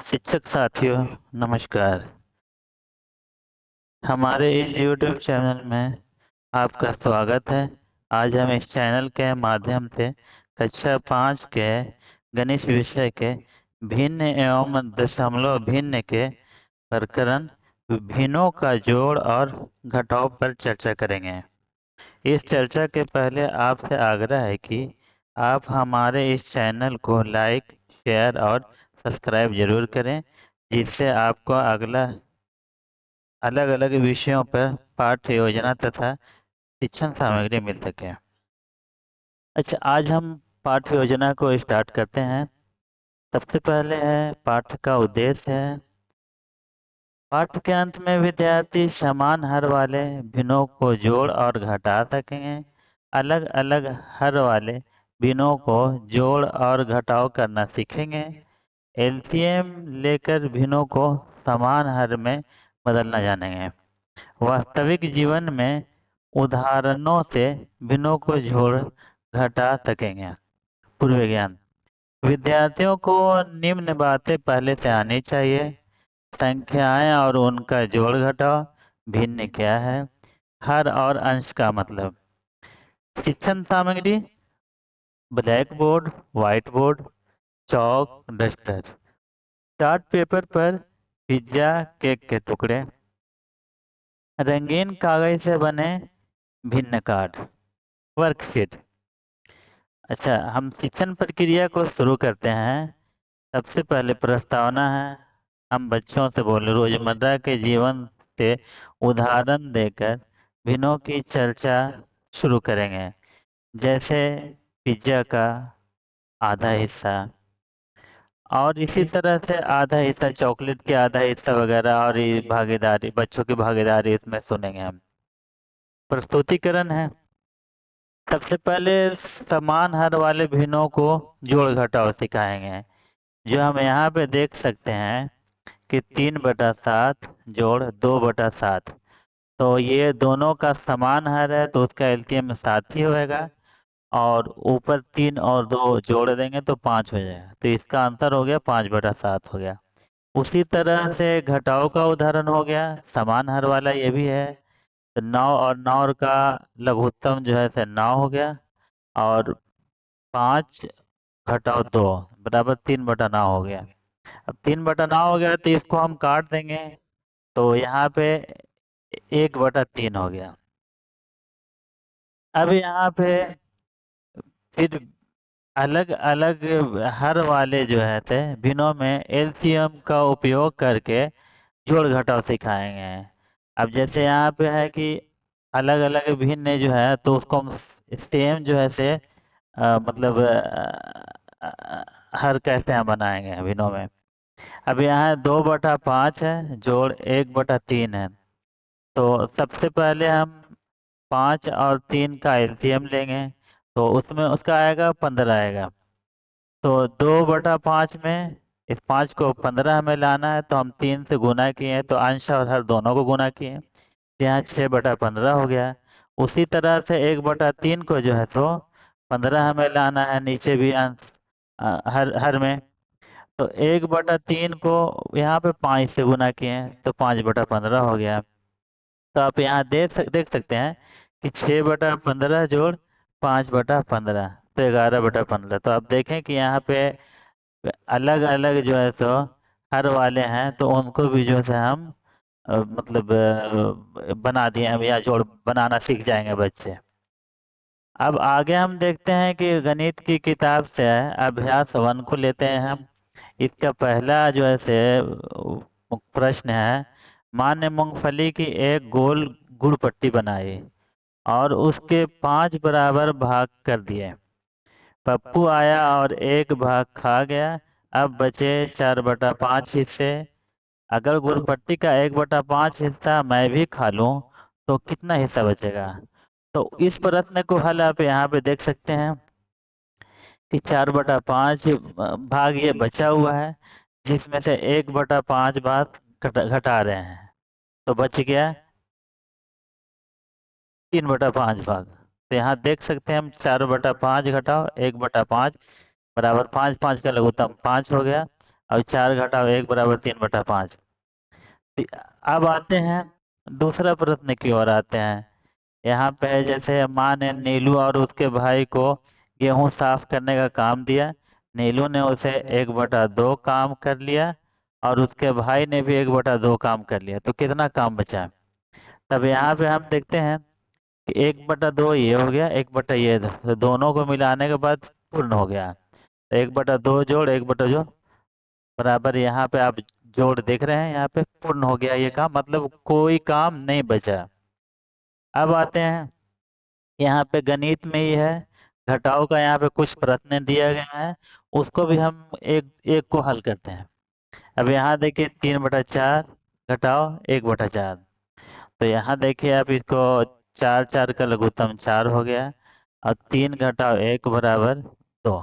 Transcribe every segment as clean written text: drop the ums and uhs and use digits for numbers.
शिक्षक साथियों, नमस्कार। हमारे इस YouTube चैनल में आपका स्वागत है। आज हम इस चैनल के माध्यम से कक्षा 5 के गणित विषय के भिन्न एवं दशमलव भिन्न के प्रकरण भिन्नों का जोड़ और घटाव पर चर्चा करेंगे। इस चर्चा के पहले आपसे आग्रह है कि आप हमारे इस चैनल को लाइक, शेयर और सब्सक्राइब जरूर करें, जिससे आपको अलग अलग विषयों पर पाठ्य योजना तथा शिक्षण सामग्री मिल सके। अच्छा, आज हम पाठ्य योजना को स्टार्ट करते हैं। सबसे पहले है पाठ का उद्देश्य है। पाठ के अंत में विद्यार्थी समान हर वाले भिन्नों को जोड़ और घटा सकेंगे। अलग अलग हर वाले भिन्नों को जोड़ और घटाव करना सीखेंगे। एलसीएम लेकर भिन्नों को समान हर में बदलना जानेंगे। वास्तविक जीवन में उदाहरणों से भिन्नों को जोड़ घटा सकेंगे। पूर्व ज्ञान। विद्यार्थियों को निम्न बातें पहले से आनी चाहिए। संख्याएं और उनका जोड़ घटाव, भिन्न क्या है, हर और अंश का मतलब। शिक्षण सामग्री: ब्लैक बोर्ड, व्हाइट बोर्ड, चौक, डस्टर, चार्ट पेपर पर पिज्जा केक के टुकड़े, रंगीन कागज से बने भिन्न कार्ड, वर्कशीट। अच्छा, हम शिक्षण प्रक्रिया को शुरू करते हैं। सबसे पहले प्रस्तावना है। हम बच्चों से बोले रोजमर्रा के जीवन से उदाहरण देकर भिन्नों की चर्चा शुरू करेंगे, जैसे पिज्जा का आधा हिस्सा, और इसी तरह से आधा हिस्सा चॉकलेट के आधा हिस्सा वगैरह, और ये भागीदारी, बच्चों की भागीदारी इसमें सुनेंगे हम। प्रस्तुतिकरण है। सबसे पहले समान हर वाले भिन्नों को जोड़ घटाव सिखाएंगे, जो हम यहाँ पे देख सकते हैं कि 3/7 जोड़ 2/7। तो ये दोनों का समान हर है, तो उसका एलसीएम 7 ही होएगा, और ऊपर 3 और 2 जोड़ देंगे तो 5 हो जाएगा। तो इसका आंसर हो गया 5/7 हो गया। उसी तरह से घटाव का उदाहरण हो गया, समान हर वाला ये भी है। तो 9 और 9 का लघुत्तम जो है से 9 हो गया, और 5 घटाव 2 बराबर 3/9 हो गया। अब 3/9 हो गया तो इसको हम काट देंगे, तो यहाँ पे 1/3 हो गया। अब यहाँ पे फिर अलग अलग हर वाले जो है थे भिन्नों में एलसीएम का उपयोग करके जोड़ घटाव सिखाएंगे। अब जैसे यहाँ पे है कि अलग अलग भिन्न जो है, तो उसको हम सेम जो है से मतलब हर कैसे हम बनाएंगे भिन्नों में। अब यहाँ 2/5 है जोड़ 1/3 है। तो सबसे पहले हम 5 और 3 का एलसीएम लेंगे, तो उसमें उसका आएगा 15 आएगा। तो 2/5 में इस 5 को 15 हमें लाना है, तो हम 3 से गुना किए, तो अंश और हर दोनों को गुना किए, तो यहाँ 6/15 हो गया। उसी तरह से 1/3 को जो है तो 15 हमें लाना है, नीचे भी अंश हर हर में, तो 1/3 को यहाँ पे 5 से गुना किए, तो 5/15 हो गया। तो आप यहाँ देख सकते हैं कि 6/15 जोड़ 5/15, तो 11/15। तो आप देखें कि यहाँ पे अलग अलग जो है सो हर वाले हैं, तो उनको भी जो है हम मतलब बना दिए हम, या जोड़ बनाना सीख जाएंगे बच्चे। अब आगे हम देखते हैं कि गणित की किताब से अभ्यास 1 को लेते हैं हम। इसका पहला जो है से प्रश्न है, मान्य मूंगफली की एक गोल गुड़ पट्टी बनाई और उसके 5 बराबर भाग कर दिए। पप्पू आया और एक भाग खा गया। अब बचे 4/5 हिस्से। अगर गुड़पट्टी का 1/5 हिस्सा मैं भी खा लूं तो कितना हिस्सा बचेगा? तो इस प्रश्न को हल आप यहाँ पे देख सकते हैं कि 4/5 भाग ये बचा हुआ है, जिसमें से 1/5 भाग घटा रहे हैं, तो बच गया 3/5 भाग। तो यहाँ देख सकते हैं हम 4/5 घटाओ 1/5 बराबर 5, 5 का लघुत्तम 5 हो गया। और 4 घटाओ 1 बराबर 3/5। अब आते हैं दूसरा प्रश्न की ओर आते हैं। यहाँ पे है जैसे माँ ने नीलू और उसके भाई को गेहूं साफ करने का काम दिया। नीलू ने उसे 1/2 काम कर लिया और उसके भाई ने भी 1/2 काम कर लिया, तो कितना काम बचा? तब यहाँ पे हम देखते हैं कि 1/2 ये हो गया, 1/, ये तो दोनों को मिलाने के बाद पूर्ण हो गया। तो 1/2 जोड़ 1/2 बराबर, यहाँ पे आप जोड़ देख रहे हैं, यहाँ पे पूर्ण हो गया ये काम, मतलब कोई काम नहीं बचा। अब आते हैं यहाँ पे गणित में ही है, घटाव का यहाँ पे कुछ प्रश्न दिया गया है, उसको भी हम एक एक को हल करते हैं। अब यहाँ देखिए 3/4 घटाओ 1/4। तो यहाँ देखिए आप इसको, 4 4 का लघुत्तम 4 हो गया और 3 घटाओ 1 बराबर 2।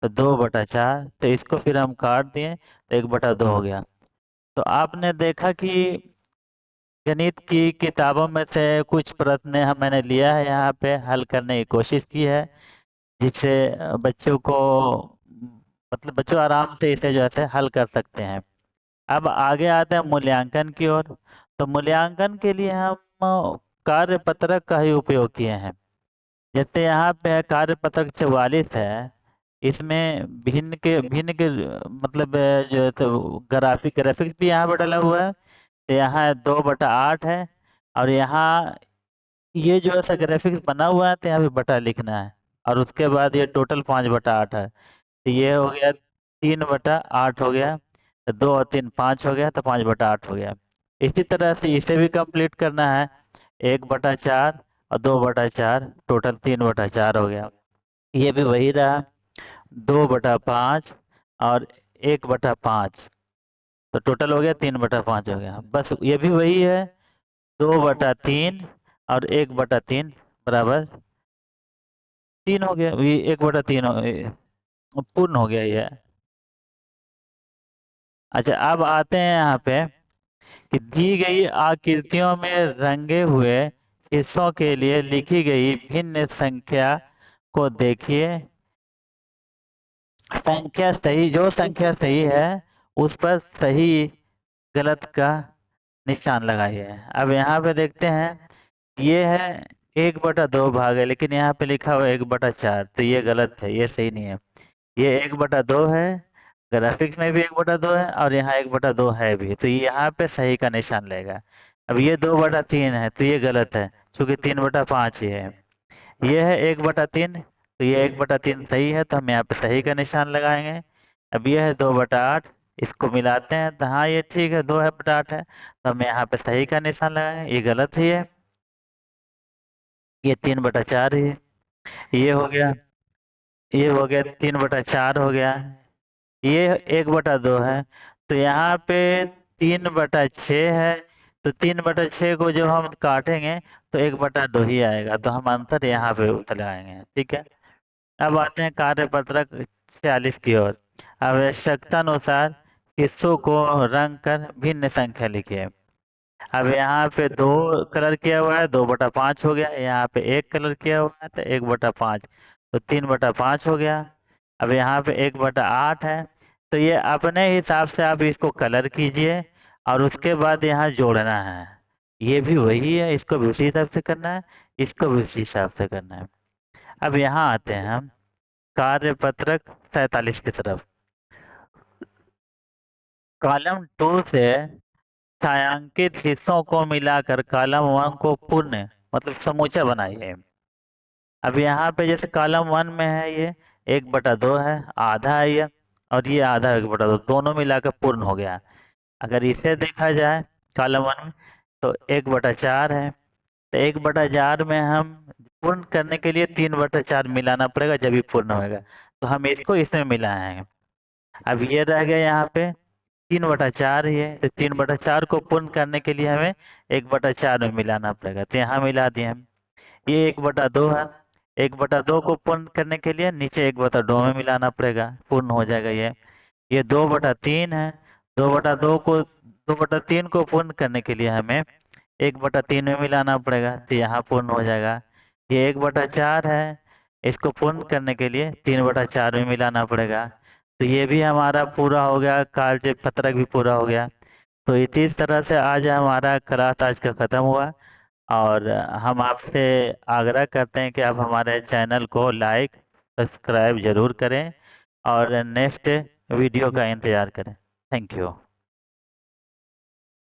तो 2/4, तो इसको फिर हम काट दिए तो 1/2 हो गया। तो आपने देखा कि गणित की किताबों में से कुछ प्रश्न मैंने लिया है, यहाँ पे हल करने की कोशिश की है, जिससे बच्चों को, मतलब बच्चों आराम से इसे जो है हल कर सकते हैं। अब आगे आते हैं मूल्यांकन की ओर। तो मूल्यांकन के लिए हम कार्यपत्रक का ही उपयोग किए हैं। जैसे यहाँ पे कार्यपत्रक 44 है, इसमें भिन्न के मतलब जो है तो ग्राफिक्स भी यहाँ पर डाला हुआ है। तो यहाँ 2/8 है, और यहाँ ये जो है ग्राफिक्स बना हुआ है, तो यहाँ पे बटा लिखना है, और उसके बाद ये टोटल 5/8 है। तो ये हो गया 3/8 हो गया, तो 2 और 3 5 हो गया, तो 5/8 हो गया। इसी तरह से इसे भी कंप्लीट करना है, 1/4 और 2/4, टोटल 3/4 हो गया। ये भी वही रहा, 2/5 और 1/5, तो टोटल हो गया 3/5 हो गया। बस ये भी वही है, 2/3 और 1/3 बराबर 3 हो गया। ये 1/3 पूर्ण हो गया ये। अच्छा, अब आते हैं यहाँ पे कि दी गई आकृतियों में रंगे हुए हिस्सों के लिए लिखी गई भिन्न संख्या को देखिए। जो संख्या सही है उस पर सही गलत का निशान लगाइए। अब यहाँ पे देखते हैं, ये है 1/2 भाग है, लेकिन यहाँ पे लिखा हुआ है 1/4, तो ये गलत है, ये सही नहीं है। ये 1/2 है, ग्राफिक्स में भी 1/2 है, और यहाँ 1/2 है भी, तो ये यहाँ पे सही का निशान लेगा। अब ये 2/3 है, तो ये गलत है, क्योंकि 3/5 ही है। ये है 1/3, तो ये 1/3 सही है, तो हम यहाँ पे सही का निशान लगाएंगे। अब ये है 2/8, इसको मिलाते हैं, तो हाँ ये ठीक है, 2/8 है, तो हम यहाँ पे सही का निशान लगाएंगे। ये गलत ही है, ये 3/4 ही है। ये हो गया, ये हो गया 3/4 हो गया। ये 1/2 है, तो यहाँ पे 3/6 है, तो 3/6 को जब हम काटेंगे तो 1/2 ही आएगा, तो हम आंसर यहाँ पे उत्तर लगाएंगे। ठीक है। अब आते हैं कार्यपत्रक 46 की ओर। आवश्यकता अनुसार हिस्सों को रंग कर भिन्न संख्या लिखिए। अब यहाँ पे 2 कलर किया हुआ है, 2/5 हो गया। यहाँ पे 1 कलर किया हुआ है, तो 1/5, तो 3/5 हो गया। अब यहाँ पे 1/8 है, तो ये अपने हिसाब से आप इसको कलर कीजिए, और उसके बाद यहाँ जोड़ना है। ये भी वही है, इसको भी उसी हिसाब से करना है, इसको भी उसी हिसाब से करना है। अब यहाँ आते हैं हम कार्यपत्रक 47 की तरफ। कॉलम 2 से छायांकित हिस्सों को मिलाकर कॉलम 1 को पूर्ण, मतलब समूचा बनाइए। अब यहाँ पे जैसे कॉलम 1 में है ये 1/2 है, आधा है ये, और ये आधा 1/2, दोनों मिलाकर पूर्ण हो गया। अगर इसे देखा जाए कॉलम 1 में, तो 1/4 है, तो 1/4 में हम पूर्ण करने के लिए 3/4 मिलाना पड़ेगा, जब भी पूर्ण होगा, तो हम इसको इसमें मिलाएंगे। अब ये रह गया यहाँ पे 3/4 ही है, तो 3/4 को पूर्ण करने के लिए हमें 1/4 में मिलाना पड़ेगा, तो यहाँ मिला दिए हम। ये 1/2 है, 1/2 को पूर्ण करने के लिए नीचे 1/2 में मिलाना पड़ेगा, पूर्ण हो जाएगा ये 2/3 है, 2/3 को पूर्ण करने के लिए हमें 1/3 में मिलाना पड़ेगा, तो यहाँ पूर्ण हो जाएगा। ये 1/4 है, इसको पूर्ण करने के लिए 3/4 में मिलाना पड़ेगा, तो ये भी हमारा पूरा हो गया, कालचे पत्रक भी पूरा हो गया। तो इसी तरह से आज हमारा क्लास आज का ख़त्म हुआ। और हम आपसे आग्रह करते हैं कि आप हमारे चैनल को लाइक सब्सक्राइब जरूर करें और नेक्स्ट वीडियो का इंतज़ार करें। Thank you.